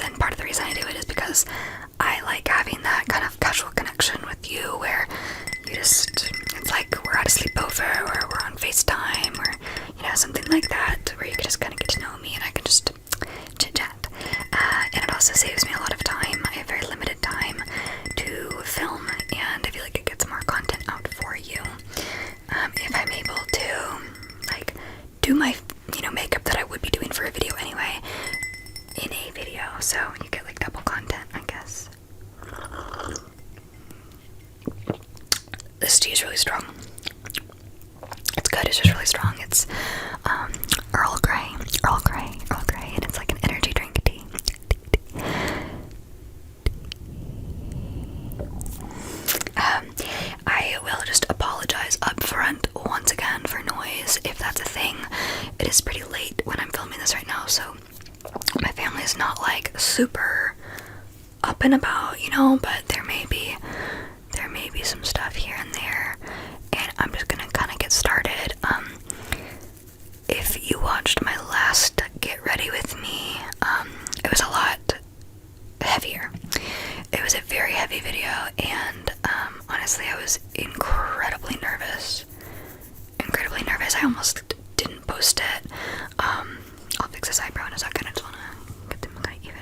reason, part of the reason I do it is because I like having that kind of casual connection with you where you just, it's like we're at a sleepover or we're on FaceTime or, you know, something like that where you can just kind of get to know me and I can just chit chat. And it also saves me a lot of time. I have very limited time to film and I feel like it gets more content out for you. If I'm able to, like, do my, you know, makeup that I would be doing for a video anyway in a video, so you get like double content, I guess. This tea is really strong. It's good, it's just really strong. It's Earl Grey, and it's like an energy drink tea. I will just apologize up front once again for noise, if that's a thing. It is pretty late when I'm filming this right now, so my family is not like super up and about, you know, but there may be some stuff here and there, and I'm just gonna kind of get started. If you watched my last Get Ready With Me, it was a lot heavier. It was a very heavy video, and honestly, I was incredibly nervous. I almost didn't post it. I'll fix this eyebrow in a second. I just wanna get them kind of even.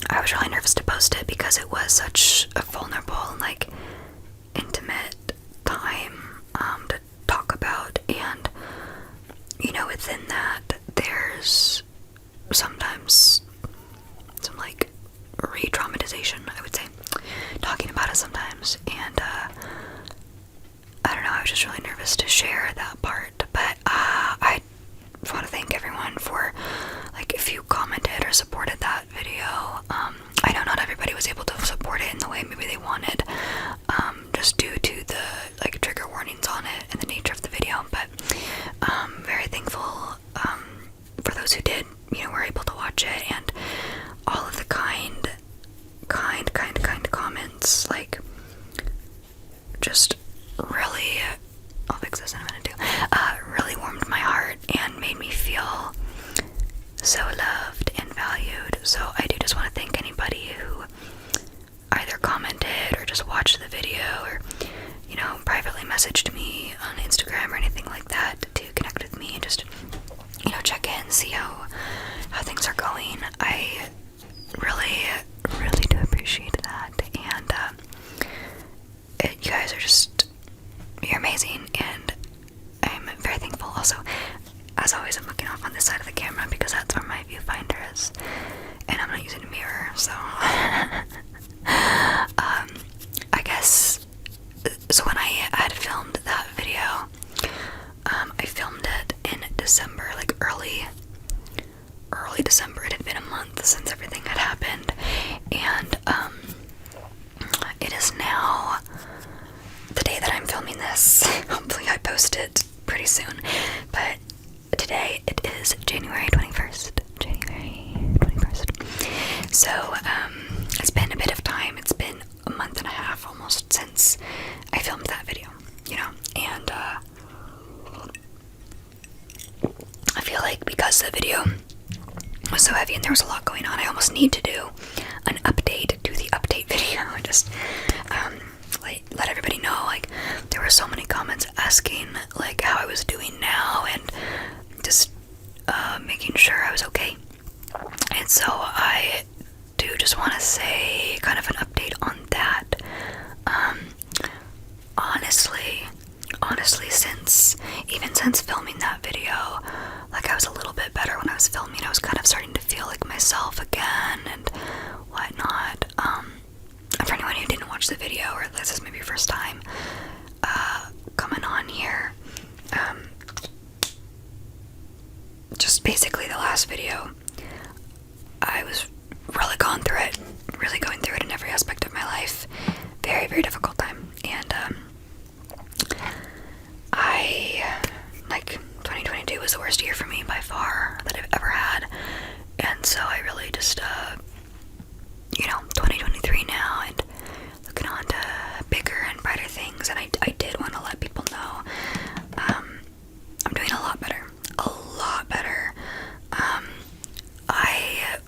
I was really nervous to post it because it was such a vulnerable and like intimate time to talk about, and you know, within that there's sometimes some like re-traumatization, I would say, talking about it sometimes, and I don't know, I was just really nervous to share that part, but I want to thank everyone for, like, if you commented or supported that video. I know not everybody was able to support it in the way maybe they wanted, just due to the like trigger warnings on it and the nature of the video, but very thankful for those who did, you know, were able to watch it, and all of the kind comments, like, just really, I'll fix this in a minute too, really warmed my heart and made me feel so loved and valued. So I do just want to thank anybody who either commented or just watched the video or, you know, privately messaged me on Instagram or anything like that to connect with me and just, you know, check in, see how things are going. I really do appreciate that, and you guys are just, you're amazing, and I'm very thankful. Also, as always, I'm looking off on this side of the camera because that's where my viewfinder is, and I'm not using a mirror, so I guess, so when I had filmed that video, I filmed it in December, like early December. It had been a month since everything had happened, and it is now the day that I'm filming this. Hopefully I post it pretty soon, but today it is January 21st. So it's been a bit of time. It's been a month and a half almost since I filmed that video, you know, and I feel like because the video was so heavy and there was a lot going on, I almost need to do an update to the update video and just like let everybody know, like, there were so many comments asking like how I was doing now and just making sure I was okay. And so I do just want to say kind of an update on that. Honestly, since filming that video, like, I was a little bit better when I was filming. I was kind of starting to feel like myself again and whatnot. For anyone who didn't watch the video, or this is maybe your first time coming on here, just basically the last video, I was really going through it in every aspect of my life. Very, very difficult time, and like 2022 was the worst year for me by far that I've ever had, and so I really just 2023 now, and looking on to bigger and brighter things, and I did want to let people know I'm doing a lot better. I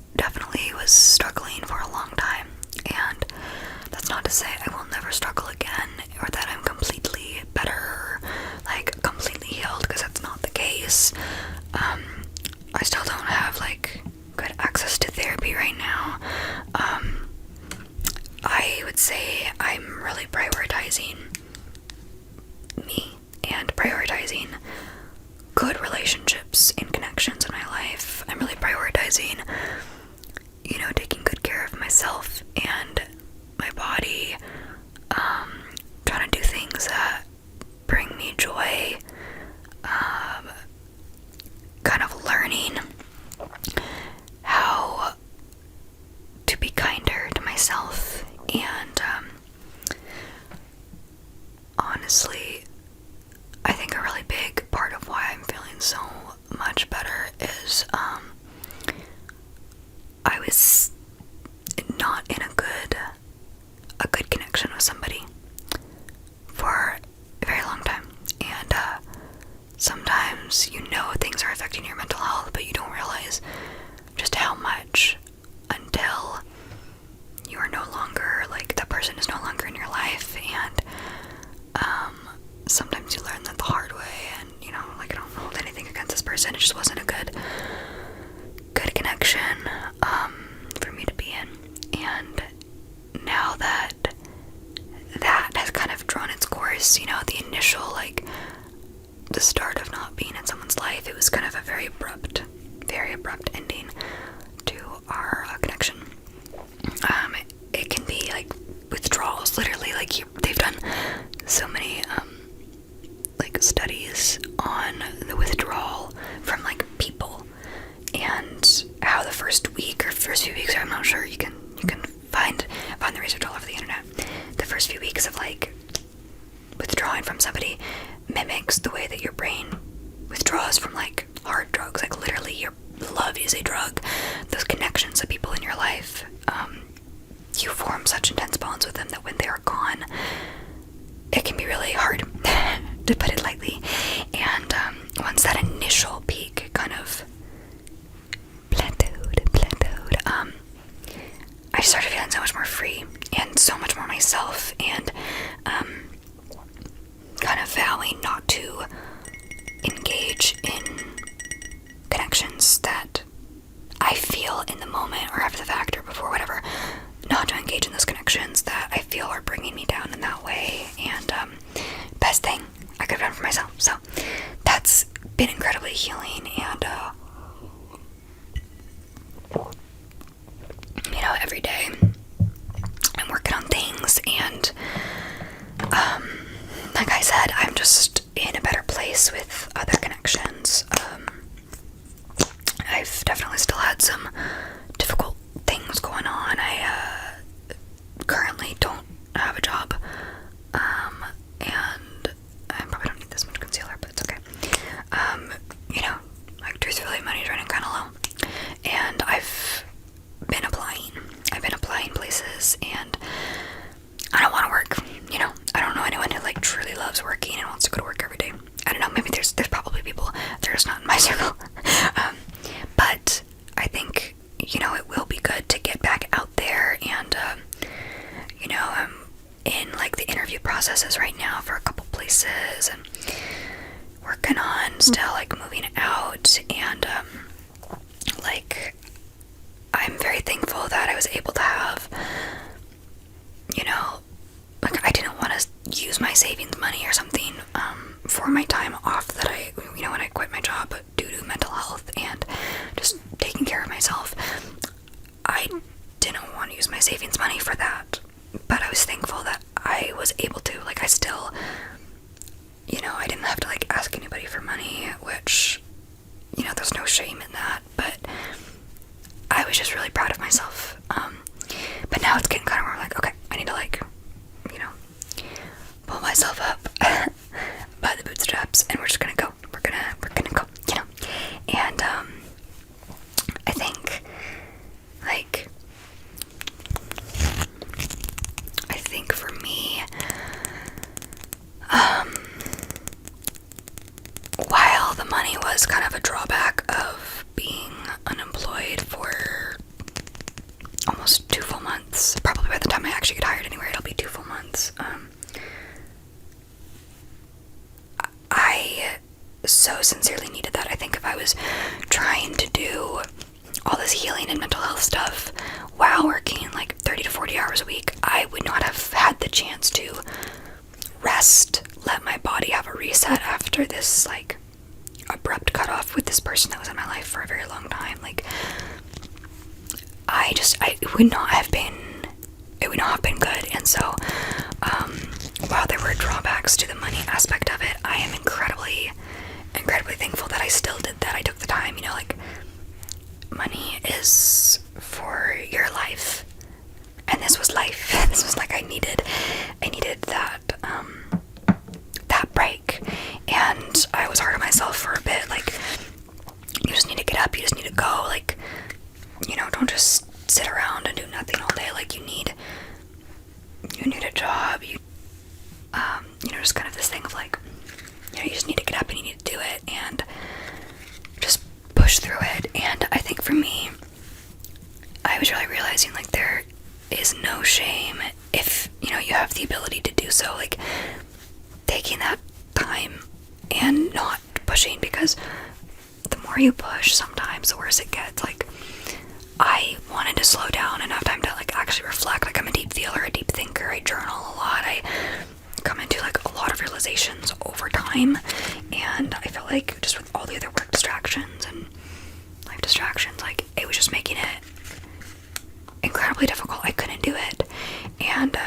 prioritizing, taking good care of myself and my body, trying to do things that bring me joy, kind of learning how to be kinder to myself. And honestly, I think a really big part of why I'm feeling so much better is I was not in a good connection with somebody for a very long time, and sometimes things are affecting your mental health, but you don't realize just how much until you are no longer, that person is no longer in your life. And sometimes you learn that the hard way, and I don't hold anything against this person, it just wasn't a good connection for me to be in. And now that has kind of drawn its course, the initial, the start of not being in someone's life, it was kind of a very abrupt ending to our connection. It can be withdrawals, literally. They've done so many studies on the withdrawal from people, and how the first few weeks, I'm not sure, you can find the research all over the internet. The first few weeks of withdrawing from somebody mimics the way that your brain withdraws from hard drugs. Literally, your love is a drug. Those connections of people in your life, you form such intense bonds with them that when they are gone, it can be really hard, to put it lightly. And once that initial peak kind of plateaued, I started feeling so much more free and so much more myself, and kind of vowing not to engage in connections that I feel in the moment or after the fact or before, whatever, not to engage in those connections that I feel are bringing me down in that way. And best thing I could have done for myself. So that's been incredibly healing. And every day I'm working on things, and like I said, I'm just in a better place with other connections. I've definitely still had some difficult things going on. I currently don't have a job, and I probably don't need this much concealer, but it's okay. Truthfully, money's running kind of low, and I've been applying places, and I don't want to work. I don't know anyone who truly loves working and wants to go to work every day. I don't know, maybe there's probably people, they're just not in my circle. But I think, it will be good to get back out there, and I'm in the interview processes right now for a couple places, and working on still moving out, and I'm very thankful that I was able to have, I didn't want to use my savings money or something for my time off that when I quit my job due to mental health and just taking care of myself. I didn't want to use my savings money for that, but I was thankful that I was able to. I still, I didn't have to ask anybody for money, which, there's no shame in that, but I was just really proud of myself. But now it's getting kind of more okay, I need to pull myself up by the bootstraps, and we're just gonna go. We're gonna go, And I think for me, while the money was kind of a drawback of being unemployed for almost 2 full months, probably by the time I actually get hired anywhere, it'll be 2 full months. I so sincerely needed that. I think if I was trying to do all this healing and mental health stuff while working 30 to 40 hours a week, I would not have had the chance to rest, let my body have a reset after this abrupt cutoff with this person that was in my life for a very long time. it would not have been good. And so, while there were drawbacks to the money aspect of it, I am incredibly thankful that I still did that. I took the time, like, money is for your life, and this was life. This was like I needed that break, and I was hard on myself for a bit. Like, you just need to get up, you just need to go, like, don't just sit around and do nothing all day. Like, you need a job, just kind of this thing of like, you just need to get up and you need to do it and just push through it. And I think for me, I was really realizing, like, there is no shame if, you have the ability to do so, like, taking that time and not pushing, because the more you push, sometimes the worse it gets. Like, I wanted to slow down and have time to, like, actually reflect. Like, I'm a deep feeler, a deep thinker, I journal a lot, I come into, like, a lot of realizations over time, and I felt like just with all the other work distractions and life distractions, like, it was just making it incredibly difficult. I couldn't do it. And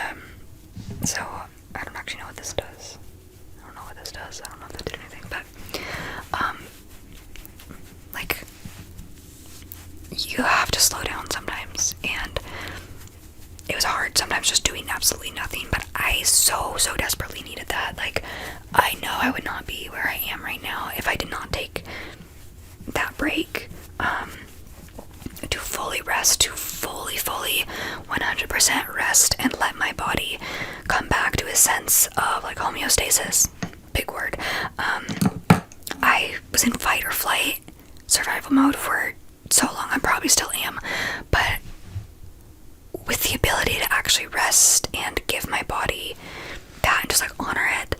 so I don't actually know what this does. I don't know if that did anything, but like, you have to slow down sometimes, and it was hard sometimes just doing absolutely nothing, but I so desperately needed that. Like, I know I would not be where I am right now if I did not take that break, to fully rest, to fully 100% rest, and let my body come back to a sense of, like, homeostasis. Big word. I was in fight or flight survival mode for so long. I probably still am, but with the ability to actually rest and give my body that and just, like, honor it,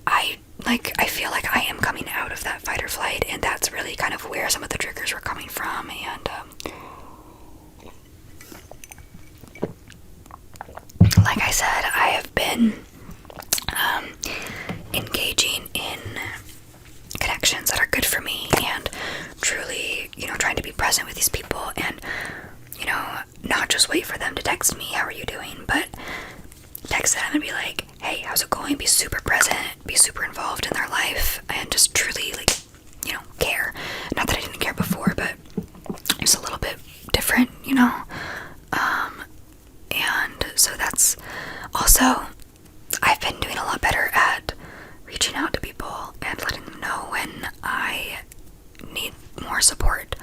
I feel like I am coming out of that fight or flight, and that's really kind of where some of the triggers were coming from. And like I said, I have been engaging in connections that are good for me, and truly, trying to be present with these people, and, not just wait for them to text me, how are you doing, but text them and be like, hey, how's it going? Be super present, be super involved in their life, and just truly, like, care. Not that I didn't care before, but it's a little bit different, and so that's also, I've been doing a lot better at reaching out to people and letting them know when I need more support,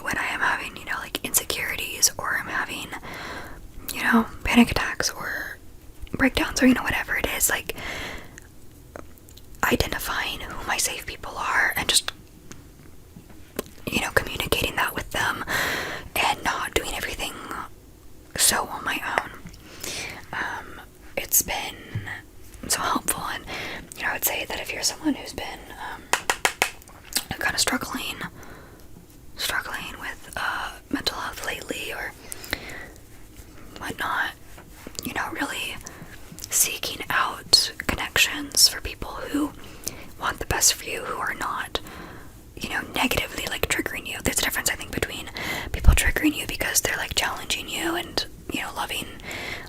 when I am having, like, insecurities, or I'm having, panic attacks or breakdowns, or, whatever it is. Like, identifying who my safe people are and just, communicating that with them, and not doing everything so on my own. It's been so helpful. And, I would say that if you're someone who's been kind of struggling with mental health lately or whatnot, really seeking out connections for people who want the best for you, who are not, negatively, like, triggering you. There's a difference, I think, between people triggering you because they're, like, challenging you and, loving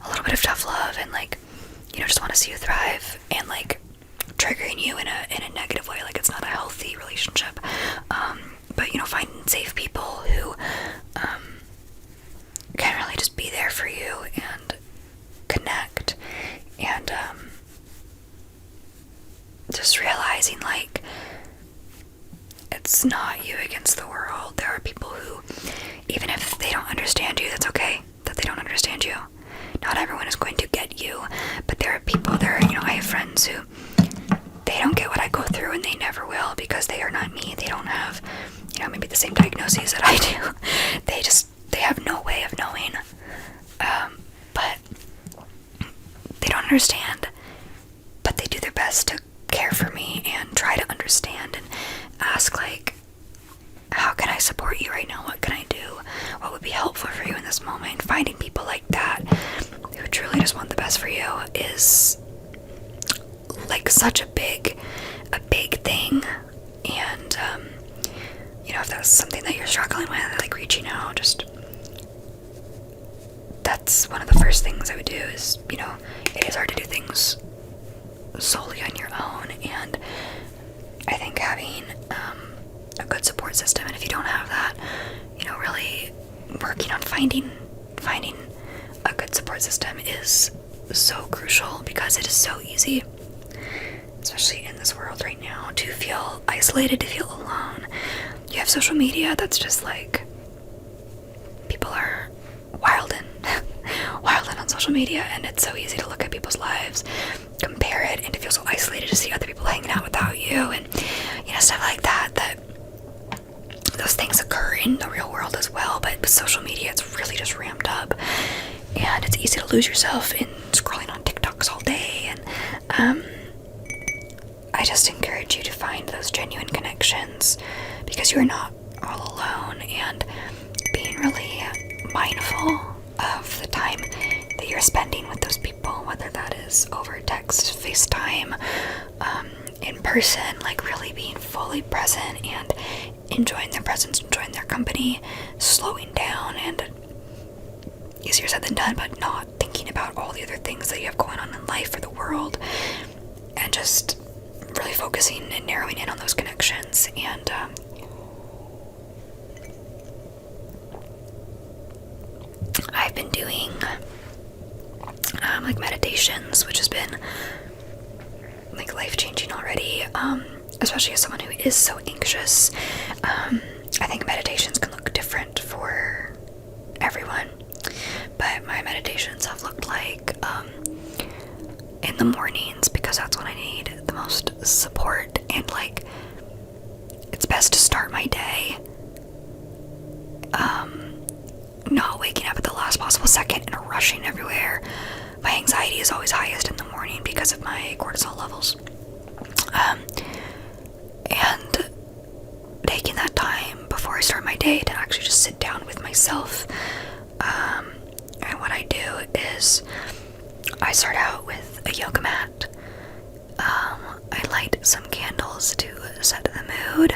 a little bit of tough love and, like, just want to see you thrive, and, like, triggering you in a negative way. Like, it's not a healthy relationship. But, finding safe people who can really just be there for you and connect, and just realizing, like, it's not you against the world. There are people who, even if they don't understand you, that's okay that they don't understand you. Not everyone is going to get you, but there are people, I have friends who, they don't get what I go through, and they never will, because they are not me. They don't have, maybe the same diagnoses that I do. They have no way of knowing, but they don't understand, but they do their best to care for me and try to understand and ask, like, how can I support you right now? What can I do? What would be helpful for you in this moment? Finding people like that who truly just want the best for you is, like, such a big thing. And if that's something that you're struggling with, like, reaching out, just things I would do is, it is hard to do things solely on your own, and I think having a good support system, and if you don't have that, really working on finding a good support system is so crucial, because it is so easy, especially in this world right now, to feel isolated, to feel alone. You have social media that's just like, people are wildin' on social media, and it's so easy to look at people's lives, compare it, and to feel so isolated to see other people hanging out without you, and stuff like that those things occur in the real world as well, but with social media it's really just ramped up, and it's easy to lose yourself in scrolling on TikToks all day. And I just encourage you to find those genuine connections, because you are not all alone, and being really mindful of the time that you're spending with those people, whether that is over text, FaceTime, in person, like really being fully present and enjoying their presence, enjoying their company, slowing down, and easier said than done, but not thinking about all the other things that you have going on in life or the world, and just really focusing and narrowing in on those connections. And I've been doing like meditations, which has been like life-changing already, especially as someone who is so anxious. I think meditations can look different for everyone, but my meditations have looked like in the mornings, because that's when I need the most support, and like it's best to start my day not waking up at the last possible second and rushing everywhere. My anxiety is always highest in the morning because of my cortisol levels, and taking that time before I start my day to actually just sit down with myself. And what I do is I start out with a yoga mat. I light some candles to set the mood.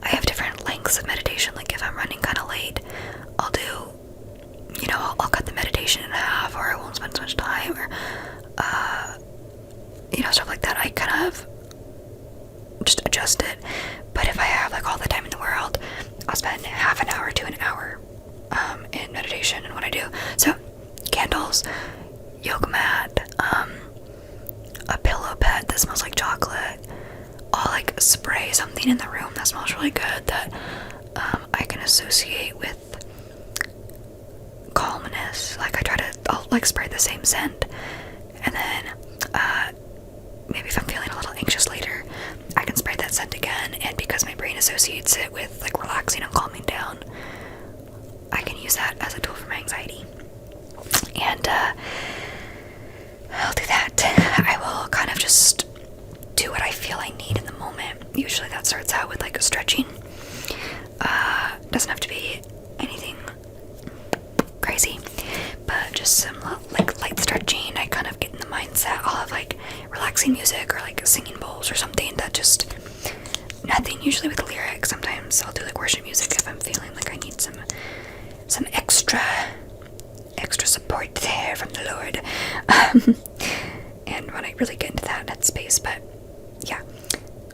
I have different lengths of meditation. Like if I'm running kind of late, I'll do, I'll cut the meditation in half, or I won't spend so much time, or stuff like that. I kind of just adjust it. But if I have like all the time in the world, I'll spend half an hour to an hour in meditation. And what I do, so candles, yoga mat, a pillow pet that smells like chocolate. I'll like spray something in the room that smells really good that I can associate with calmness. Like I'll like spray the same scent, and then maybe if I'm feeling a little anxious later, I can spray that scent again, and because my brain associates it with like relaxing and calming down, I can use that as a tool for my anxiety. And I'll do that. I will kind of just do what I feel I need in the moment. Usually that starts out with like a stretching. Doesn't have to be anything crazy, but just some like light stretching. I kind of get in the mindset. I'll have like relaxing music or like singing bowls or something that just nothing usually with lyrics. Sometimes I'll do like worship music if I'm feeling like I need some extra support there from the Lord. And when I really get into that headspace, but yeah,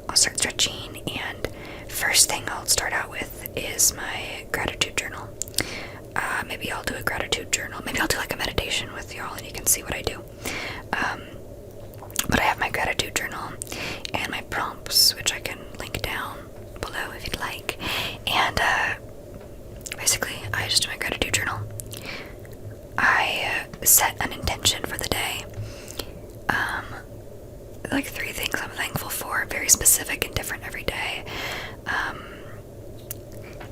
I'll start stretching, and first thing I'll start out with is my gratitude journal. Maybe I'll do a gratitude journal. Maybe I'll do like a meditation with y'all and you can see what I do. But I have my gratitude journal and my prompts, which I can link down below if you'd like. And basically, I just do my gratitude journal. I set an intention for the day. Like 3 things I'm thankful for, very specific and different every day.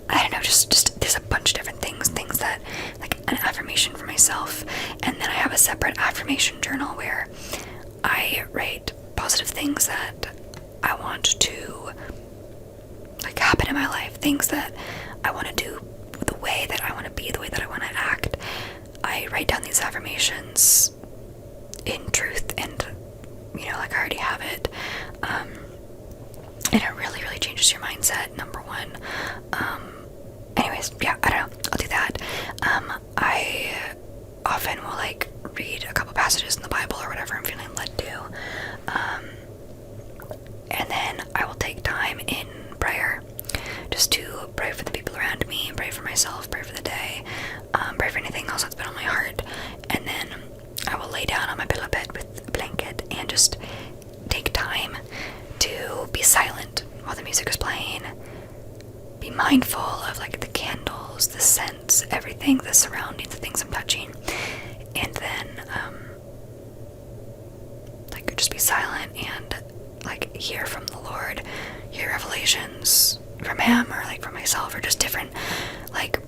I don't know, just there's a bunch of different things that, like an affirmation for myself, and then I have a separate affirmation journal where I write positive things that I want to like happen in my life, things that I want to do the way that I want to be, the way that I want to act. I write down these affirmations in truth, and like I already have it, and it really, really changes your mindset, number one. Anyways, yeah, I don't know, I'll do that. I often will like passages in the Bible or whatever I'm feeling led to. And then I will take time in prayer just to pray for the people around me, pray for myself, pray for the day, pray for anything else that's been on my heart. And then I will lay down on my pillow bed with a blanket and just take time to be silent while the music is playing. Be mindful of like the candles, the scents, everything, the surroundings, the things I'm touching. And then like just be silent and like hear from the Lord, hear revelations from him or like from myself, or just different. Like,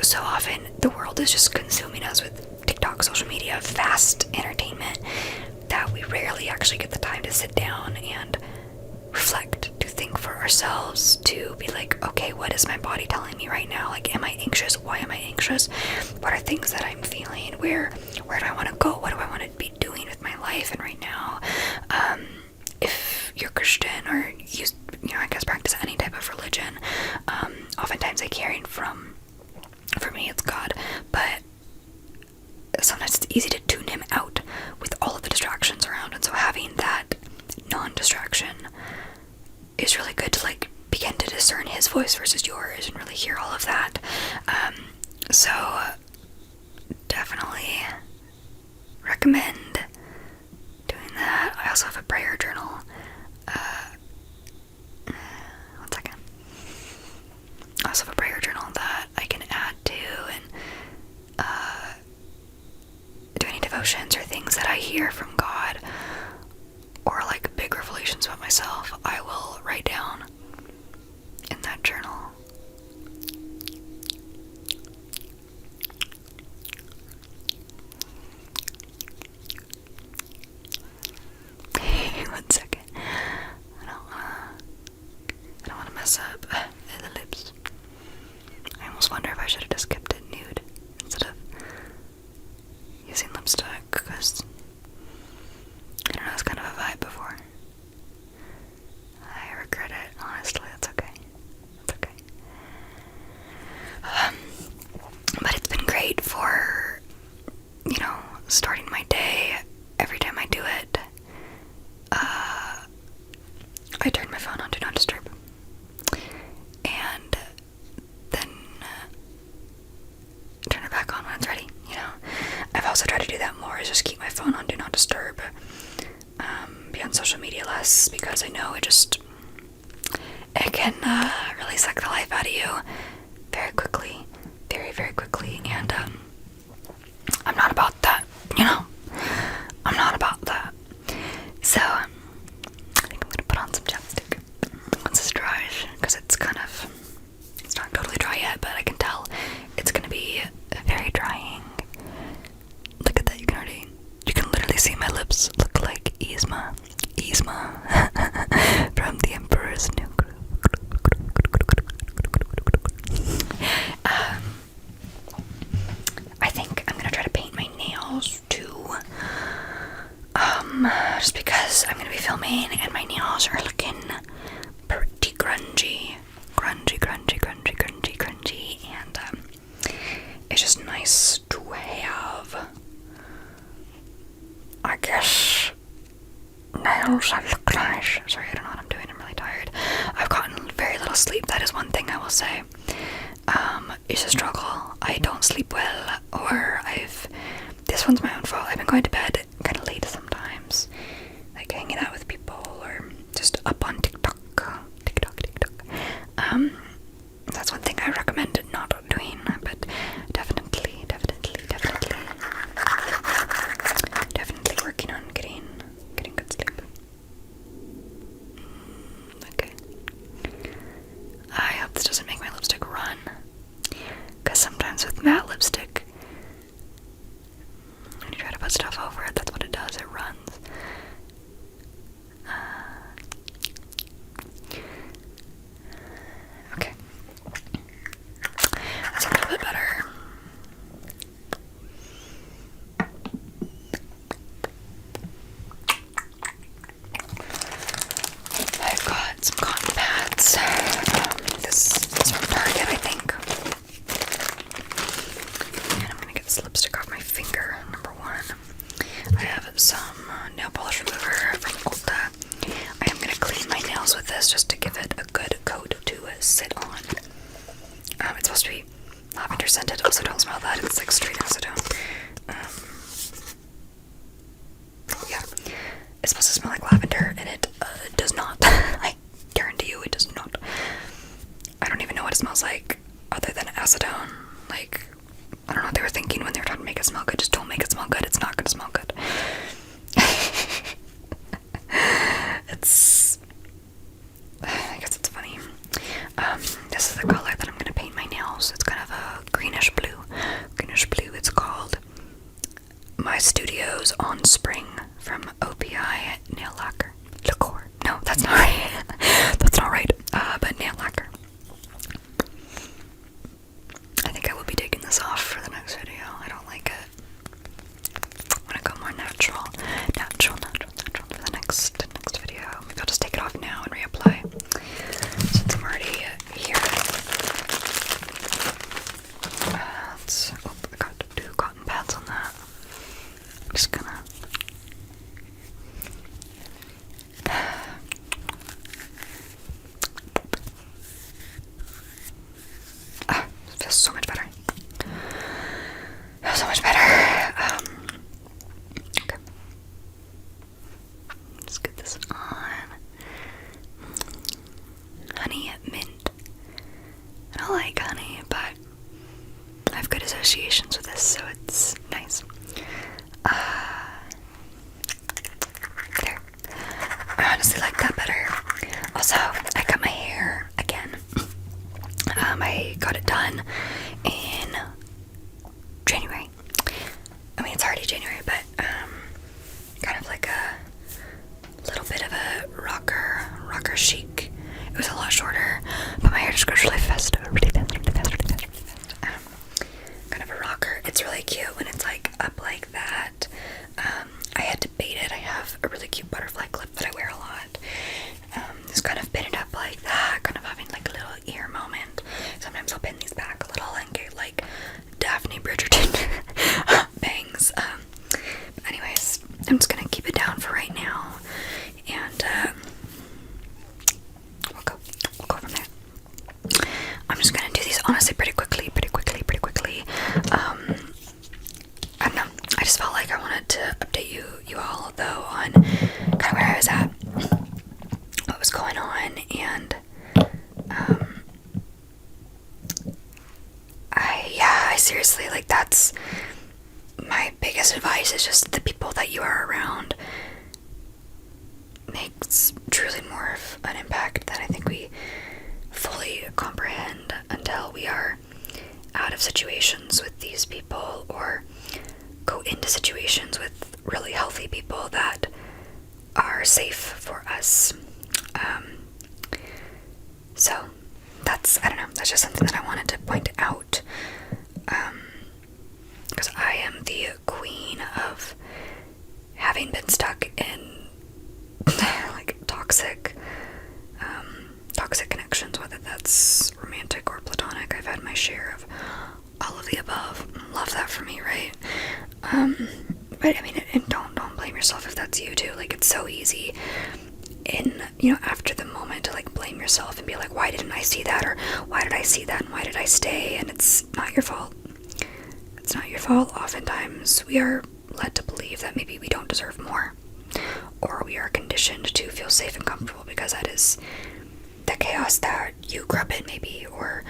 so often the world is just consuming us with TikTok, social media, fast entertainment, that we rarely actually get the time to sit down and reflect, to think for ourselves, to be like, okay, what is my body telling me right now? Like, am I anxious? Why am I anxious? What are things that I'm feeling? Where do I want to go? What do I want to be doing with my life? And right now, if you're Christian or you know, I guess practice any type of religion, oftentimes like hearing from, for me it's God, but sometimes it's easy to tune him out with all of the distractions around, and so having that non-distraction is really good to like begin to discern his voice versus yours and really hear all of that. So definitely recommend doing that. I also have a prayer journal. One second. I also have a prayer journal that I can add to, and do any devotions or things that I hear from God, or like big revelations about myself, I will write down in that journal. One second. I don't wanna mess up the lips. I almost wonder if I should have just kept it nude instead of using lipstick, because I don't know, it's kind of a vibe before. I regret it, honestly. That's okay. That's okay. But it's been great for, you know, starting my day. Every time I do it, I turn my phone on Do Not Disturb. And then turn it back on when it's ready, you know. I've also tried to do that more, is just keep my phone on Do Not Disturb. Be on social media less, because I know it can really suck the life out of you very quickly. Very, very quickly. And I'm not about that, you know. I'm not about that. So I think I'm gonna put on some chapstick once it's dry, because it's not totally dry yet, but I can tell it's gonna be very drying. Look at that, you can literally see my lips look like Yzma from The Emperor's New Groove. I think I'm gonna try to paint my nails too, just because I'm gonna be filming and my nails are looking pretty grungy, and it's just nice to have, I guess, nails that look nice. Sorry, I don't know what I'm doing. I'm really tired. I've gotten very little sleep. That is one thing I will say. It's a struggle. I don't sleep well, or this one's my own fault. I've been going to bed kind of late sometimes, like hanging out with people, or just up on TikTok. That's one thing I recommend not doing, but definitely working on getting good sleep. Okay. I hope this doesn't make my lipstick run, because sometimes with matte lipstick, when you try to put stuff over it, that's what it does, it runs. Okay. That's a little bit better. I've got some cotton pads. This is from Target, I think. And I'm gonna get this lipstick off my finger, number one. some nail polish remover from Ulta. I am going to clean my nails with this just to give it a good coat to sit on. It's supposed to be lavender scented. Also, don't smell that. It's like straight acetone. Yeah. It's supposed to smell like lavender, and it does not. I guarantee you it does not. I don't even know what it smells like other than acetone. Like, I don't know what they were thinking when they were trying to make it smell good. Just don't make it smell good. It's not going to smell good. I guess it's funny. This is the color that I'm going to paint my nails. It's kind of a greenish blue. Greenish blue. It's called My Studios on Spring from OPI Nail Lacquer. Liqueur. No, that's not right. That's not right. But nail lacquer. I think I will be taking this off for the next video. I don't like it. I want to go more natural. Natural for the next video. Maybe I'll just take it off now and reapply. Since I'm already here. I got to do cotton pads on that. I'm just gonna. It feels so much better. So much better. Okay. Let's get this on. Honey mint. I don't like honey, but I have good associations with this, so it's nice. There. I honestly like that better. Also, I got my hair again. I got it done in January. I mean, it's already January, but kind of like a little bit of a rocker chic. It was a lot shorter, but my hair just grows really fast. Kind of a rocker. It's really cute when it's like up like that. I had to bait it. I have a really cute butterfly clip that I wear a lot. Just kind of pin it up like that, kind of having like a little ear moment. Sometimes I'll pin these back a little and get like Daphne Bridgerton bangs. But anyways, I'm just gonna keep it down for right now, and we'll go from there. I'm just gonna do these honestly pretty quickly. I don't know. I just felt like I wanted to update you all though on kind of where I was at, what was going on, and I seriously, like, that's my biggest advice, is just the people that you are around makes truly more of an impact than I think we fully comprehend until we are out of situations with these people or go into situations with really healthy people that are safe for us. So that's, I don't know, that's just something that I wanted to point out, because I am the queen of having been stuck in like toxic connections, whether that's romantic or platonic. I've had my share of all of the above. Love that for me, right? But I mean, and don't blame yourself if that's you too. Like, it's so easy in, after the moment to like blame yourself and be like, why didn't I see that, or why did I see that, and why did I stay? And it's not your fault. It's not your fault. Oftentimes we are led to believe that maybe we don't deserve more, or we are conditioned to feel safe and comfortable because that is the chaos that you grew up in, maybe, or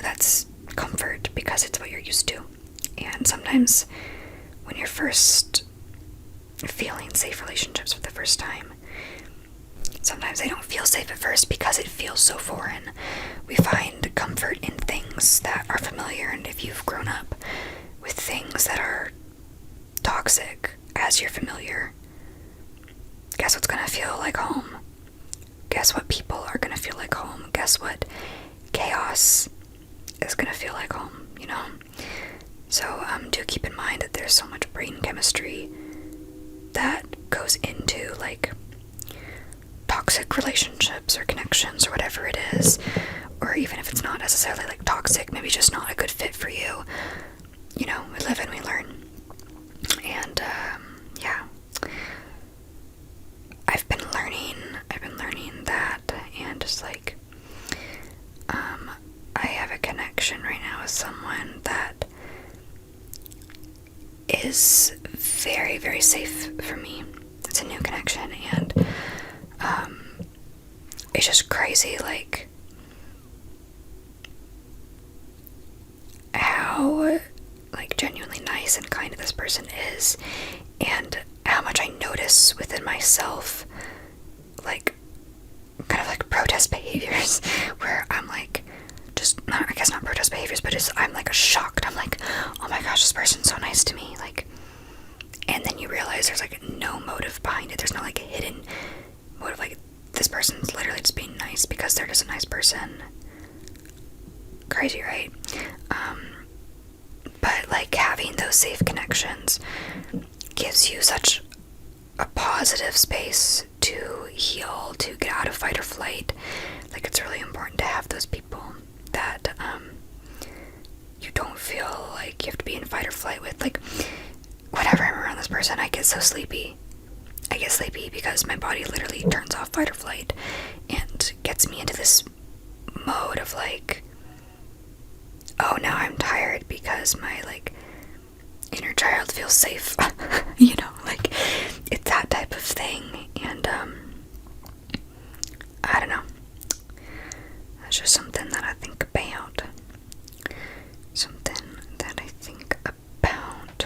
that's comfort because it's what you're used to. And sometimes when you're first feeling safe relationships for the first time, sometimes they don't feel safe at first because it feels so foreign. We find comfort in things that are familiar, and if you've grown up with things that are toxic as your familiar, guess what's gonna feel like home? Guess what people are gonna feel like home? Guess what chaos is gonna feel like home, So do keep in mind that there's so much brain chemistry that goes into like toxic relationships or connections or whatever it is, or even if it's not necessarily like toxic, maybe just not a good fit for you. We live and we learn. And yeah, is very, very safe for me. It's a new connection, and it's just crazy, like, how, like, genuinely nice and kind this person is, and how much I notice within myself, like, kind of like protest behaviors, where I'm like, just, not, I guess not protest behaviors, but I'm like shocked. I'm like, oh my gosh, this person's so nice to me, like, and then you realize there's like no motive behind it. There's no like hidden motive, like, this person's literally just being nice because they're just a nice person. Crazy, right? But like, having those safe connections gives you such a positive space to heal, to get out of fight or flight. Like, it's really important to have those people that you don't feel like you have to be in fight or flight with. Like, whenever I'm around this person, I get so sleepy. I get sleepy because my body literally turns off fight or flight and gets me into this mode of like, oh, now I'm tired because my, like, inner child feels safe. You know, like, it's that type of thing. And I don't know, that's just something that I think about. Something that I think about.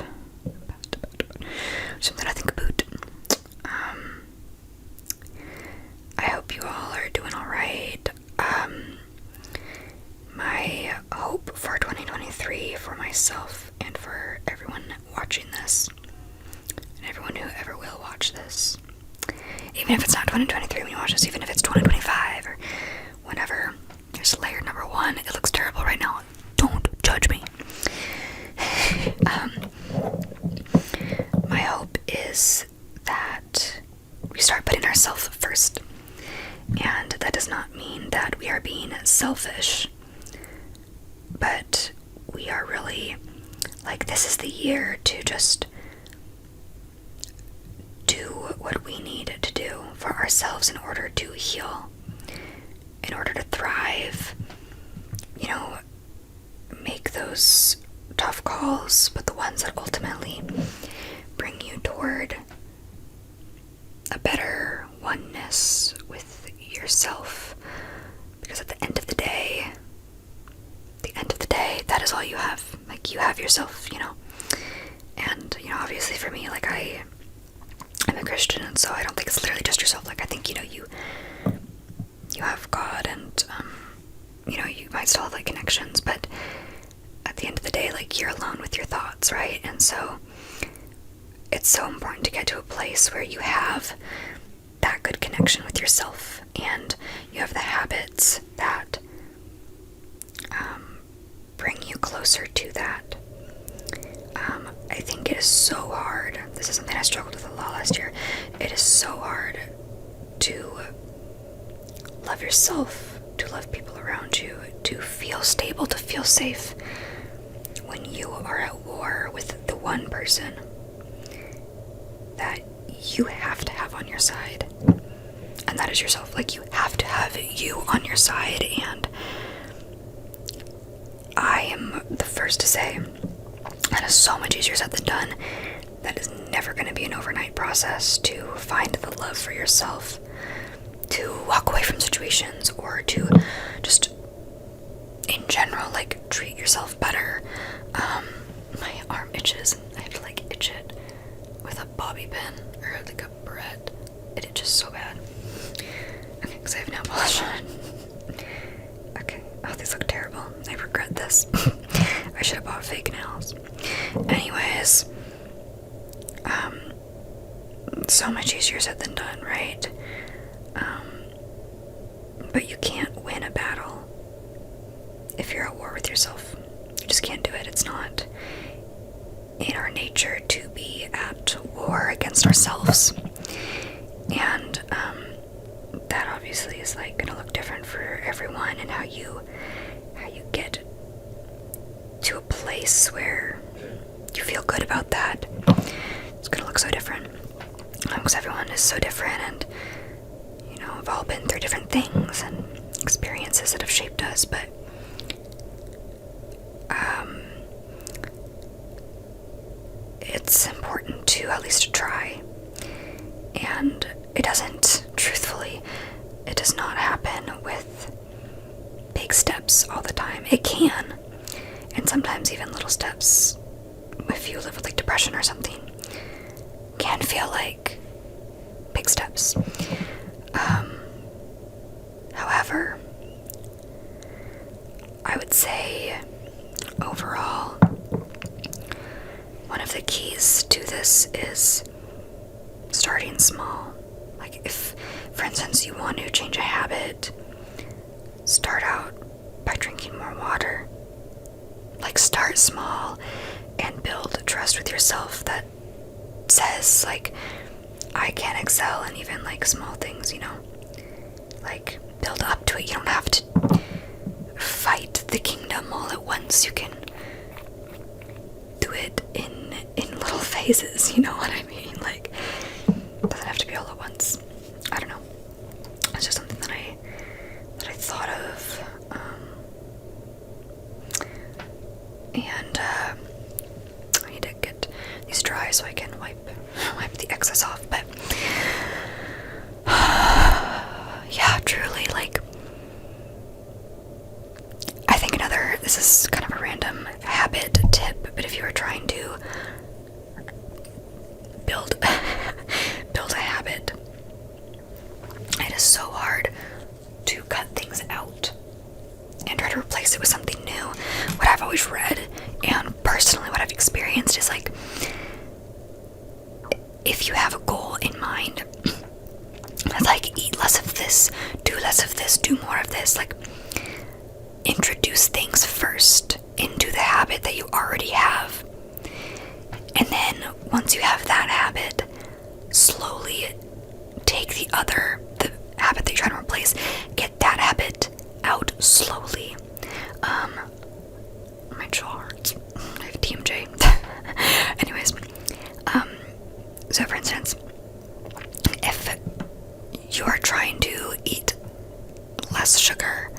Something I think about. I hope you all are doing alright. My hope for 2023 for myself and for everyone watching this, and everyone who ever will watch this, even if it's not 2023 when you watch this, even if it's 2025 or whenever, there's layer number 1. It looks terrible right now. Don't judge me. My hope is that we start putting ourselves first. And that does not mean that we are being selfish, but we are really, like, this is the year to just do what we need to do for ourselves in order to heal, in order to thrive, you know, make those tough calls, but the ones that ultimately bring you toward a better oneness with yourself. Because at the end of the day, that is all you have. Like, you have yourself, you know. And, you know, obviously for me, like, I'm a Christian, and so I don't think it's literally just yourself. Like, I think, you know, you have God, and you know, you might still have like connections, but at the end of the day, like, you're alone with your thoughts, right? And so it's so important to get to a place where you have that good connection with yourself, and you have the habits that bring you closer to that. I think it is so hard. This is something I struggled with a lot last year. It is so hard to love yourself, to love people around you, to feel stable, to feel safe when you are at war with the one person that you have to have on your side, and that is yourself. Like, you have to have you on your side, and I am the first to say that is so much easier said than done. That is never going to be an overnight process to find the love for yourself, to walk away from situations, or to just in general, like, treat yourself better. My arm itches, and I have to like itch it with a bobby pin or like a barrette. It itches so bad. Okay, because I have nail polish on. Okay, oh, these look terrible. I regret this. I should have bought fake nails. Anyways, so much easier said than done, right? But you can't win a battle if you're at war with yourself. You just can't do it. It's not in our nature to be at war against ourselves. And that obviously is like gonna look different for everyone, and how you get to a place where you feel good about that. It's gonna look so different, because everyone is so different, and you know, we've all been through different things and experiences that have shaped us. But important to at least try. And it doesn't, truthfully, it does not happen with big steps all the time. It can, and sometimes even little steps, if you live with like depression or something, can feel like big steps. However, I would say overall, one of the keys to this is starting small. Like if, for instance, you want to change a habit, start out by drinking more water. Like start small and build trust with yourself that says like, I can excel in even like small things, you know? Like build up to it. You don't have to fight the kingdom all at once. You can do it in little phases, you know what I mean? Like it doesn't have to be all at once. I don't know. It's just something that I thought of. And I need to get these dry so I can wipe the excess off. But yeah, truly, like I think this is kind of a random habit tip, but if you are trying to build a habit, it is so hard to cut things out and try to replace it with something new. What I've always read, and personally what I've experienced, is like, if you have a goal in mind, like eat less of this, do less of this, do more of this, like introduce things first into the habit that you already have, and then once you have that habit, slowly take the habit that you're trying to replace, get that habit out slowly. My jaw hurts. I have TMJ. Anyways, so for instance, if you're trying to eat less sugar,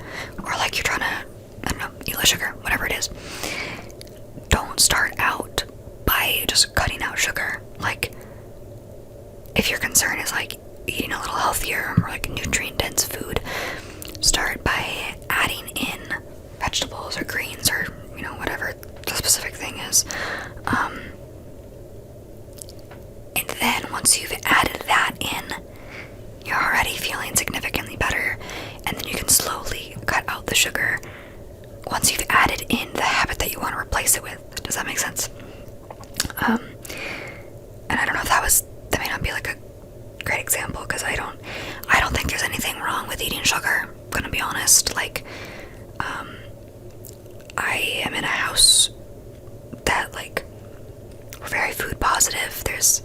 or like you're trying to, I don't know, eat less sugar, whatever it is, don't start out by just cutting out sugar. Like, if your concern is like eating a little healthier, more like nutrient-dense food, start by adding in vegetables or greens or, you know, whatever the specific thing is. And then once you've added that in, you're already feeling significantly better, and then you can slowly cut out the sugar once you've added in the habit that you want to replace it with. Does that make sense? And I don't know if that may not be like a great example, because I don't think there's anything wrong with eating sugar, I'm gonna be honest. Like, I am in a house that, like, we're very food positive. There's,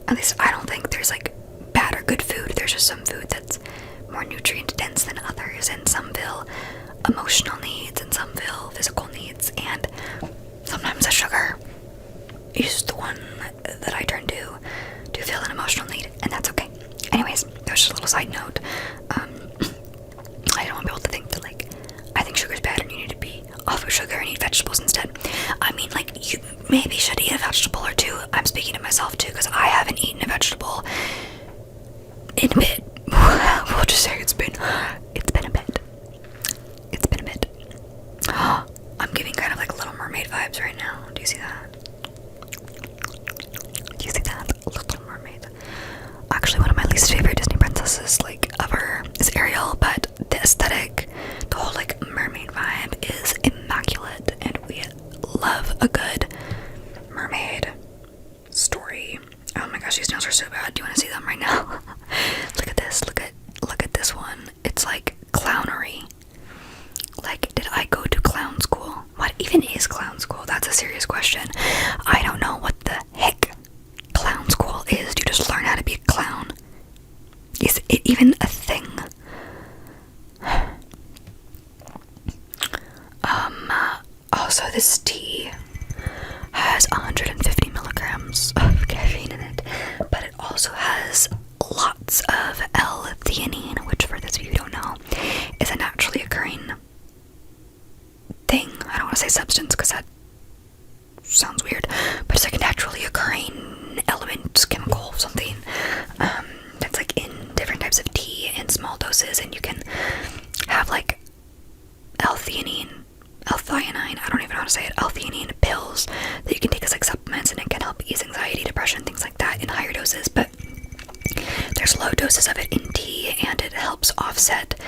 at least I don't think there's like bad or good food. There's just some food that's more nutrient dense than others, and some fill emotional needs and some fill physical needs, and sometimes the sugar is the one that I turn to fill an emotional need, and that's okay. Anyways, that was just a little side note. I don't want people to think that, like, I think sugar's bad and you need to be off of sugar and eat vegetables instead. I mean, like, you maybe should eat a vegetable or two. I'm speaking to myself too, because I haven't eaten a vegetable in a bit. We'll just say it's been a bit. It's been a bit. I'm giving kind of like Little Mermaid vibes right now. Do you see that? Do you see that? Little Mermaid. Actually, one of my least favorite Disney princesses, like, ever is Ariel, but the aesthetic, the whole, like, mermaid vibe is immaculate, and we love a good mermaid story. Oh my gosh, these nails are so bad. Do you want to see them right now? Look at this. Look at this one. It's like clownery. Like, did I go to clown school? What even is clown school? That's a serious question. I don't know what the heck clown school is. Do you just learn how to be a clown? Is it even a thing? Also, this tea has 150 milligrams of caffeine in it, but it also has lots of L-theanine, which, for those of you who don't know, is a naturally occurring thing. I don't want to say substance, because that sounds weird, but it's like a naturally occurring element, chemical, something that's like in different types of tea in small doses, and you can have like L-theanine, I don't even know how to say it, L-theanine pills that you can take as like supplements, and it can help ease anxiety, depression, things like that in higher doses. But there's low doses of it in tea, and it helps offset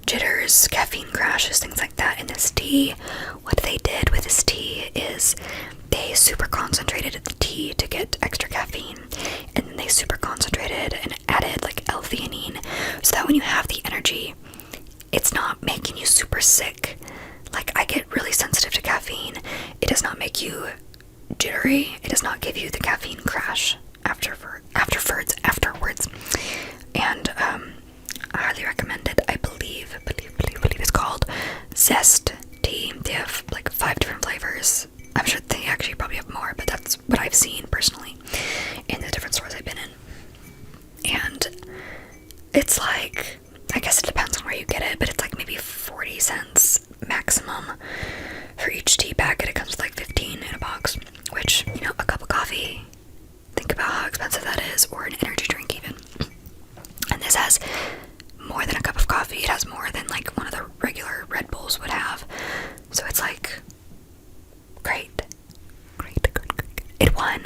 jitters, caffeine crashes, things like that in this tea. What they did with this tea is they super concentrated the tea to get extra caffeine, and then they super concentrated and added like L-theanine so that when you have the energy, it's not making you super sick. Like, I get really sensitive to caffeine. It does not make you jittery. It does not give you the caffeine crash afterwards. And I highly recommend it. I believe it's called Zest tea. They have like 5 different flavors. I'm sure they actually probably have more, but that's what I've seen personally in the different stores I've been in. And it's like, I guess it depends on where you get it, but it's like maybe 40 cents maximum for each tea packet. It comes with like 15 in a box, which, you know, a cup of coffee, think about how expensive that is, or an energy drink even. And this has more than a cup of coffee. It has more than like one of the regular Red Bulls would have. So it's like great. It won.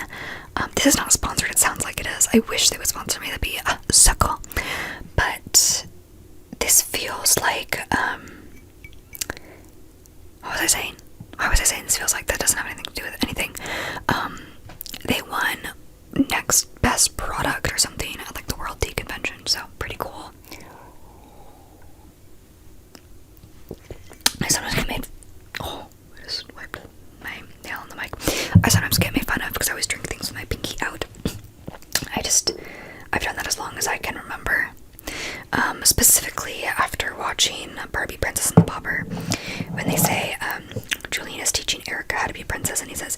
This is not sponsored. It sounds like it is. I wish they would sponsor me. That'd be so cool. But this feels like what was I saying? Why was I saying this feels like? That doesn't have anything to do with anything. They won next best product or something at like the World Tea Convention, so pretty cool. I sometimes get made I just wiped my nail on the mic. I sometimes get made fun of because I always drink things with my pinky out. I've done that as long as I can remember. Specifically after watching Barbie Princess and the Pauper, when they say Julian is teaching Erica how to be a princess, and he says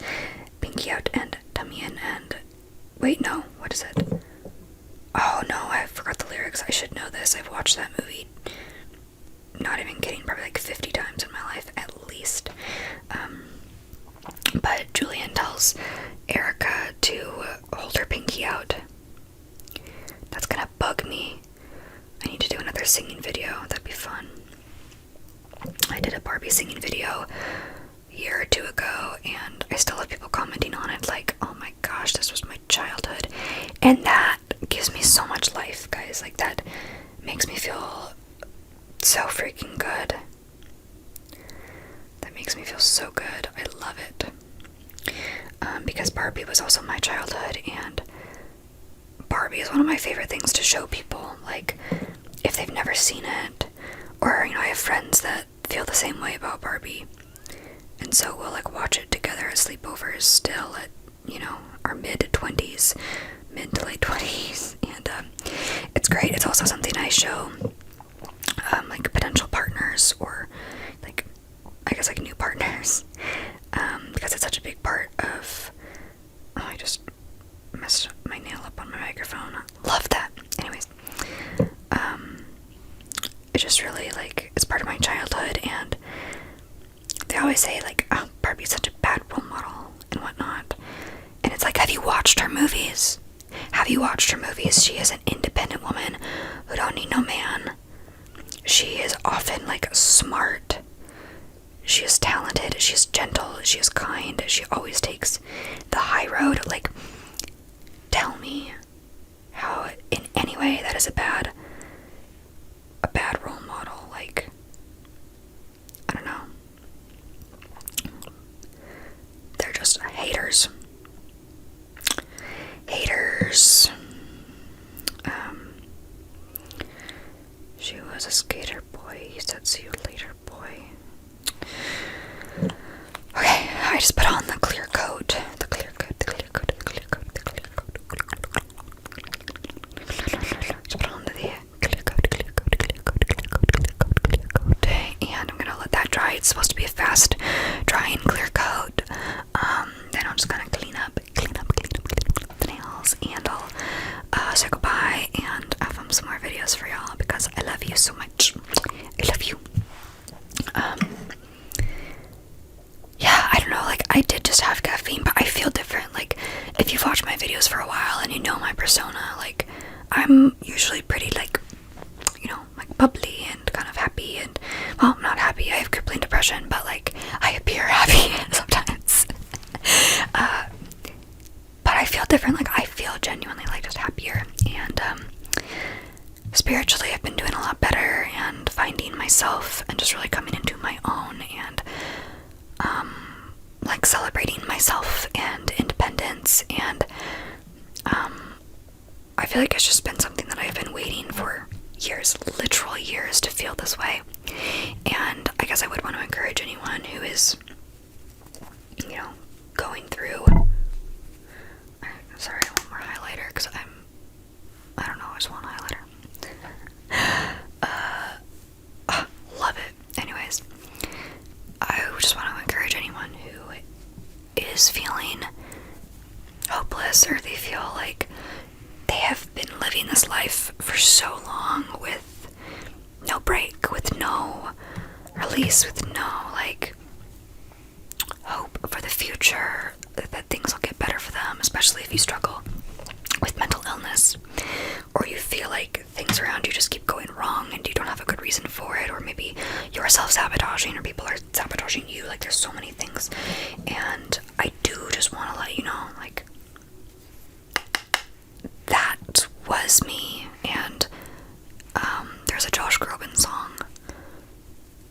pinky out and tummy in, and wait, no, what is it? Oh no, I forgot the lyrics. I should know this. I've watched that movie, not even kidding, probably like 50 times in my life at least. But Julian tells Erica to hold her pinky out. That's gonna bug me. I need to do another singing video. That'd be fun. I did a Barbie singing video a year or 2 ago, and I still have people commenting on it like, oh my gosh, this was my childhood. And that gives me so much life, guys. Like, that makes me feel so freaking good. That makes me feel so good. I love it. Because Barbie was also my childhood, and Barbie is one of my favorite things to show people, like, if they've never seen it, or, you know, I have friends that feel the same way about Barbie, and so we'll, like, watch it together at sleepovers still at, you know, our mid-20s, mid to late 20s, and, it's great. It's also something I show, like, potential partners, or, like, I guess, like, new partners, because it's such a big part of, oh, I just messed my nail up on my microphone. Love that. Anyways, it's just really, like, it's part of my childhood, and they always say, like, oh, Barbie's such a bad role model and whatnot, and it's like, have you watched her movies? Have you watched her movies? She is an independent woman who don't need no man. She is often, like, smart. She is talented. She is gentle. She is kind. She always takes the high road. Like, tell me how in any way that is a bad role model. Like, I don't know. They're just haters. She was a skater boy. He said, see you later, boy. Okay, I just put on the clear coat. Just put on the clear coat. And I'm gonna let that dry. It's supposed to be a fast drying clear coat. Then I'm just gonna clean up the nails, and I'll say goodbye and have some more videos for y'all because I love you so much. I love you. Yeah, I don't know, like, I did just have caffeine, but pages for a while and you know my persona, like, I'm usually pretty, like, you know, like bubbly and kind of happy, and, well, not happy, I have crippling depression, but like, I appear happy sometimes. But I feel different, like, I feel genuinely, like, just happier, and, spiritually, I've been doing a lot better, and finding myself, and just really coming into my own, and, like, celebrating myself, and independence, and, I feel like it's just been something that I've been waiting for years, literal years, to feel this way. And I guess I would want to encourage anyone who is, you know, going through, sorry, I want more highlighter, because I don't know, I just want highlighter. Love it. Anyways, I just want to encourage anyone who is feeling hopeless, or they feel like they have been living this life for so long with no break, with no release, with no, like, hope for the future, that things will get better for them, especially if you struggle with mental illness, or you feel like things around you just keep going wrong and you don't have a good reason for it, or maybe you're self-sabotaging, or people are sabotaging you. Like, there's so many things, and I do just want to let you know, like, that was me. And there's a Josh Groban song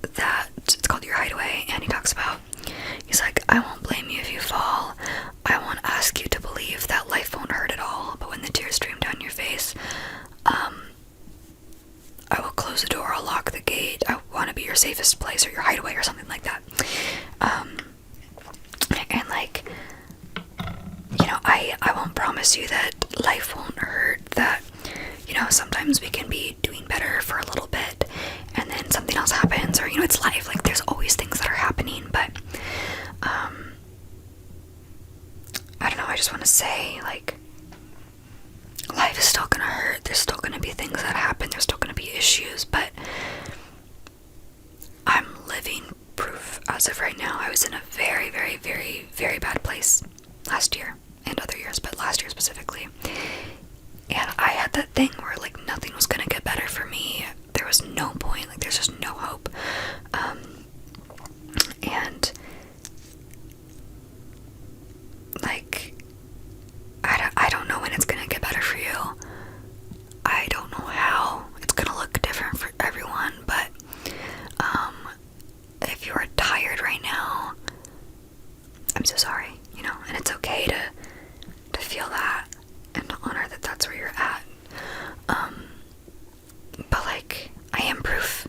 that, it's called Your Hideaway, and he talks about, he's like, I won't blame you if you fall, I won't ask you to believe that life won't hurt at all, but when the tears stream down your face, I will close the door, I'll lock the gate, I want to be your safest place, or your hideaway, or something like that. And like, you know, I won't promise you that life won't hurt, that, you know, sometimes we can be doing better for a little bit, and then something else happens, or, you know, it's life, like, there's always things that are happening, but, I don't know, I just want to say, like, life is still gonna hurt, there's still gonna be things that happen, there's still gonna be issues, but I'm living proof as of right now. I was in a very, very, very, very bad place last year, and other years, but last year specifically, and I had that thing where, like, nothing was gonna get better for me, there was no point, like, there's just no hope, and, like, I don't know when it's gonna get better for you. I don't know how. It's gonna look different for everyone, but if you are tired right now, I'm so sorry, you know, and it's okay to feel that and to honor that that's where you're at. But, like, I am proof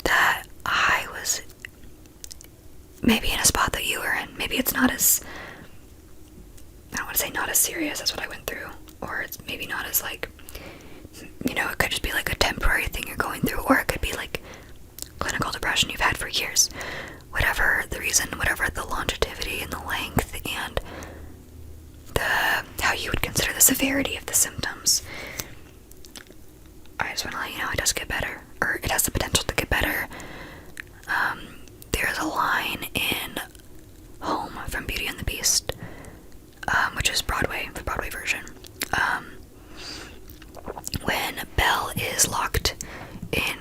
that I was maybe in a spot that you were in. Maybe it's not as, I don't want to say not as serious as what I went through, or it's maybe not as, like, you know, it could just be like a temporary thing you're going through, or it could be like clinical depression you've had for years. Whatever the reason, whatever the longevity and the length and the, how you would consider the severity of the symptoms, I just want to let you know it does get better, or it has the potential to get better. There's a line in Home from Beauty and the Beast, which is Broadway, the Broadway version, when Belle is locked in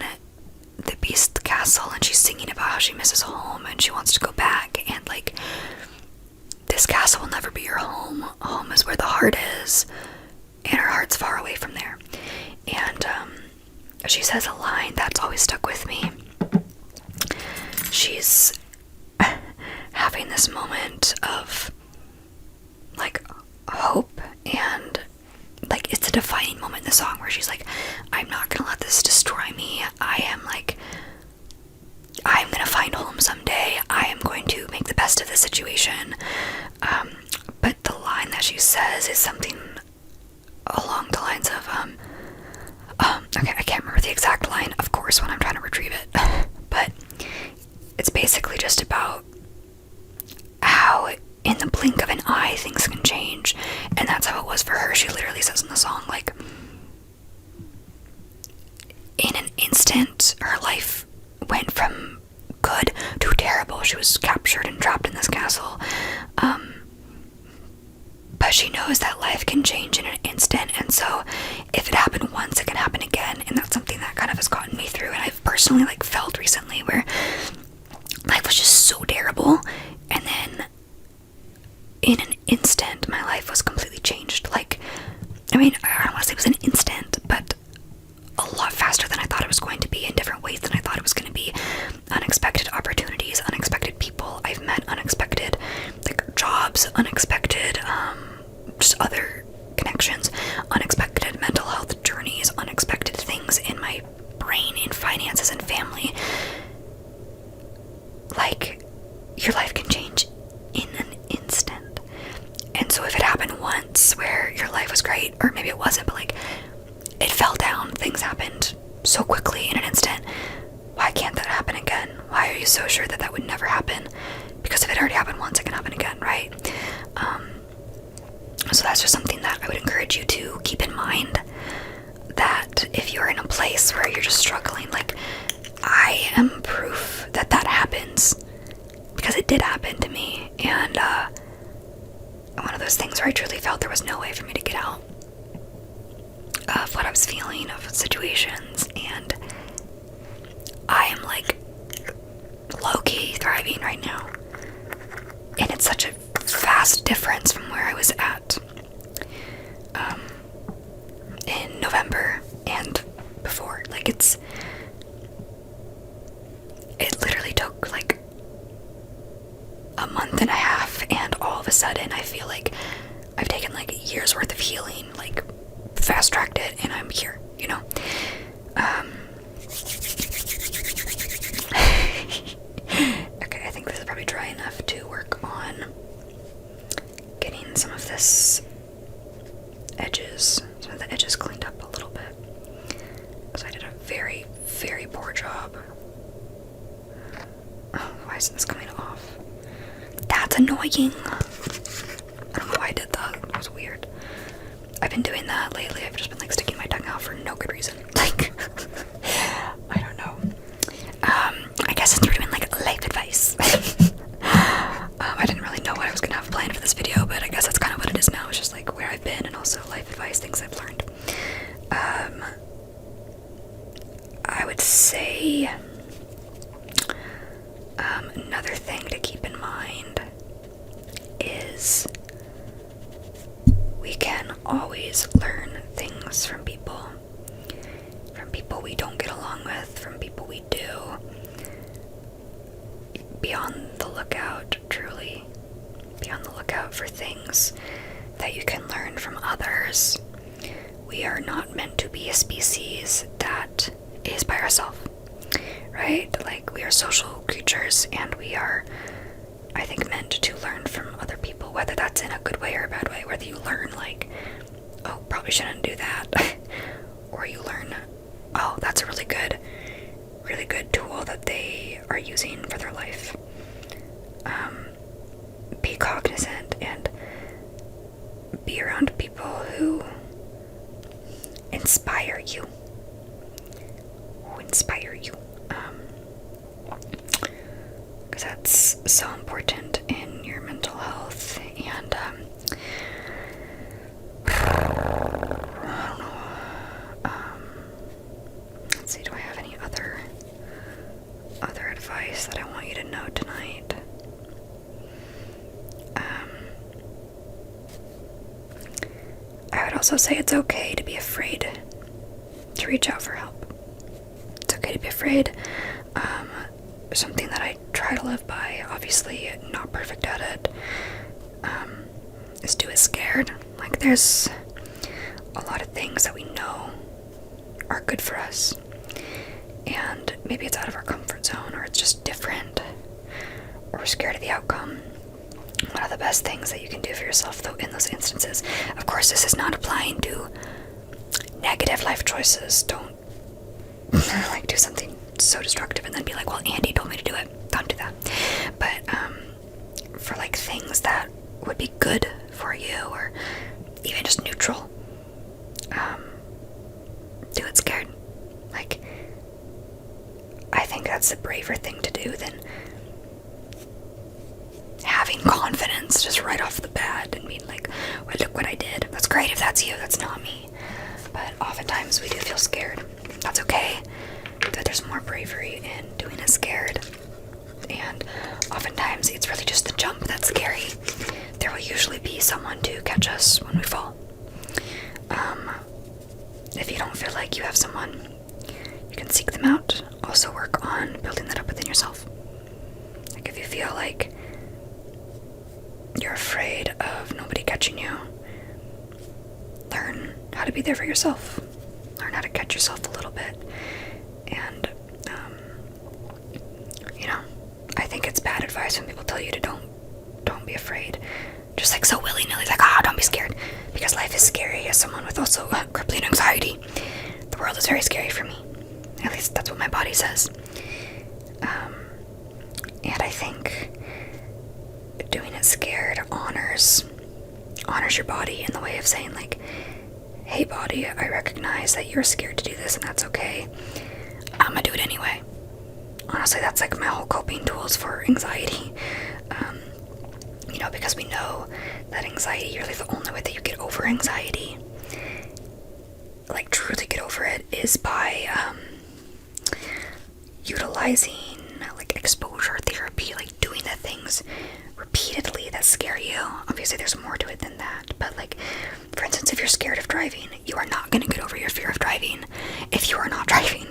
the Beast castle and she's singing about how she misses home and she wants to go back, and, like, this castle will never be your home. Home is where the heart is, and her heart's far away from there. And she says a line that's always stuck with me. She's having this moment of, like, hope, and, like, it's a defining moment in the song where she's like, I'm not gonna let this destroy me. I'm gonna find home someday. I am going to make the best of the situation. But the line that she says is something along the lines of, okay, I can't remember the exact line, of course, when I'm trying to retrieve it, but it's basically just about how in the blink of an eye things can change, and that's how it was for her. She literally says in the song, like, in an instant her life went from good to terrible. She was captured and trapped in this castle, but she knows that life can change in an instant, and so if it happened once, it can happen again, and that's something that kind of has gotten me through, and I've personally like felt recently where life was just so terrible, and then in an instant my life was completely changed. Like, I mean, I don't want to say it was an instant, but a lot faster than I thought it was going to be, in different ways than I thought it was going to be. Unexpected opportunities, unexpected people I've met, unexpected like jobs, unexpected just other connections, unexpected mental health journeys, unexpected things in my brain, in finances and family. Like, your life can change in an instant. And so if it happened once where your life was great, or maybe it wasn't, but like it fell down, things happened so quickly in an instant, why can't that happen again? Why are you so sure that that would never happen? Because if it already happened once, it can happen again, right? So that's just something that I would encourage you to keep in mind, that if you're in a place where you're just struggling, like, I am proof that that happens, because it did happen to me, and one of those things where I truly felt there was no way for me to get out of what I was feeling, of situations, and I am like low-key thriving right now. And it's such a vast difference from where I was at in November and before. Like, it literally took like a month and a half, and all of a sudden I feel like I've taken like a year's worth of healing, like fast-tracked it, and I'm here, you know? Okay, I think this is probably dry enough to work on getting some of the edges cleaned up a little bit, because I did a very, very poor job. Oh, why isn't this coming off? That's annoying. I don't know why I did that. It was weird. I've been doing that lately. I've just been like sticking my tongue out for no good reason. Like, I don't know. I guess it's sort of been like life advice. I didn't really know what I was gonna have planned for this video, but I guess that's kind of what it is now. It's just like where I've been, and also life advice, things I've learned. I would say another thing to keep in mind is we can always learn things from people we don't get along with, from people we do. Be on the lookout, truly. Be on the lookout for things that you can learn from others. We are not meant to be a species that is by ourselves, right? Like, we are social creatures, and we are, I think, meant to learn from other people, whether that's in a good way or a bad way, whether you learn, like, oh, probably shouldn't do that, or you learn, oh, that's a really good tool that they are using for their life. Be cognizant and be around people who inspire you. Because that's so important in your mental health. And I don't know. Let's see, do I have any other advice that I want you to know tonight? I would also say it's okay to be afraid to reach out for help. It's okay to be afraid. Something that I try to live by, obviously not perfect at it, is do it scared. Like, there's a lot of things that we know are good for us, and maybe it's out of our comfort zone, or it's just different, or we're scared of the outcome. One of the best things that you can do for yourself, though, in those instances, of course, this is not applying to negative life choices. Don't like do something so destructive and then be like, well, Andy told me to do it. Don't do that. But for like things that would be good for you, or even just neutral, do it scared. Like, I think that's a braver thing to do than having confidence just right off the bat and being like, well, look great if that's you, that's not me. But oftentimes we do feel scared. That's okay. That there's more bravery in doing it scared. And oftentimes it's really just the jump that's scary. There will usually be someone to catch us when we fall. If you don't feel like you have someone, you can seek them out. Also work on building that up within yourself. Like if you feel like you're afraid of nobody catching you, learn how to be there for yourself. Learn how to catch yourself a little bit. And, I think it's bad advice when people tell you to don't be afraid. Just like so willy-nilly, like, don't be scared. Because life is scary as someone with also crippling anxiety. The world is very scary for me. At least that's what my body says. And I think doing it scared honors your body in the way of saying, like, hey body, I recognize that you're scared to do this and that's okay. I'm gonna do it anyway. Honestly, that's like my whole coping tools for anxiety. Because we know that anxiety, really the only way that you get over anxiety, like truly get over it, is by utilizing like exposure therapy, like doing the things repeatedly that scare you. Obviously there's more to it than that, but like, for instance, if you're scared of driving, you are not going to get over your fear of driving if you are not driving.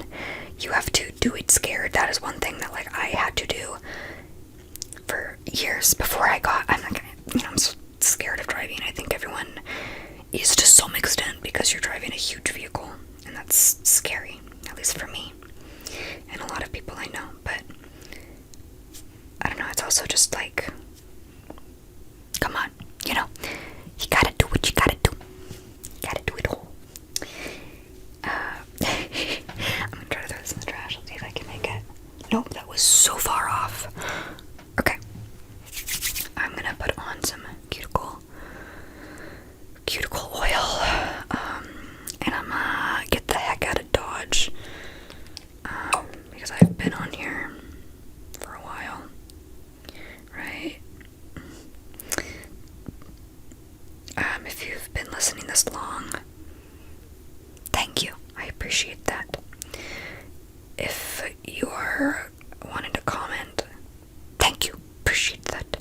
You have to do it scared. That is one thing that like I had to do for years before I'm scared of driving. I think everyone is to some extent, because you're driving a huge vehicle and that's scary, at least for me and a lot of people I know. But I don't know, it's also just like, come on, you gotta do what you gotta do. You gotta do it all. I'm gonna try to throw this in the trash. Let's see if I can make it. Nope, that was so far off. Okay. I'm gonna put on some cuticle oil. And I'm gonna get the heck out of Dodge. Because I've been on here for a while. Right? If you've been listening this long, thank you. I appreciate that. If you are wanting to comment, thank you. Appreciate that.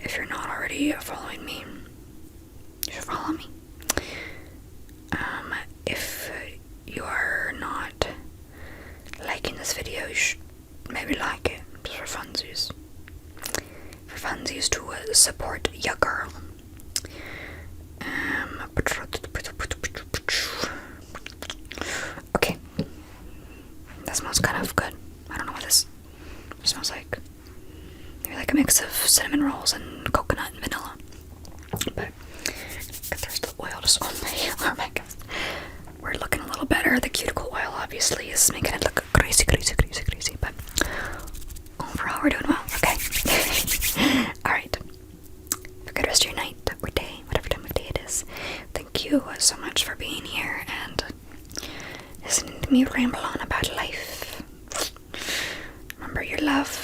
If you're not already following me, you should follow me. If you are not liking this video, you should maybe like it, just for funsies. For funsies to support your girl. Okay. That smells kind of good. I don't know what this smells like. Maybe like a mix of cinnamon rolls and coconut and vanilla. But there's the oil just on my arm, I guess. We're looking a little better. The cuticle oil obviously is making it look crazy. But overall, we're doing well. Okay. Alright. Have a good rest of your night or day, whatever time of day it is. Thank you so much for being here and listening to me ramble on about life. Remember, you're loved.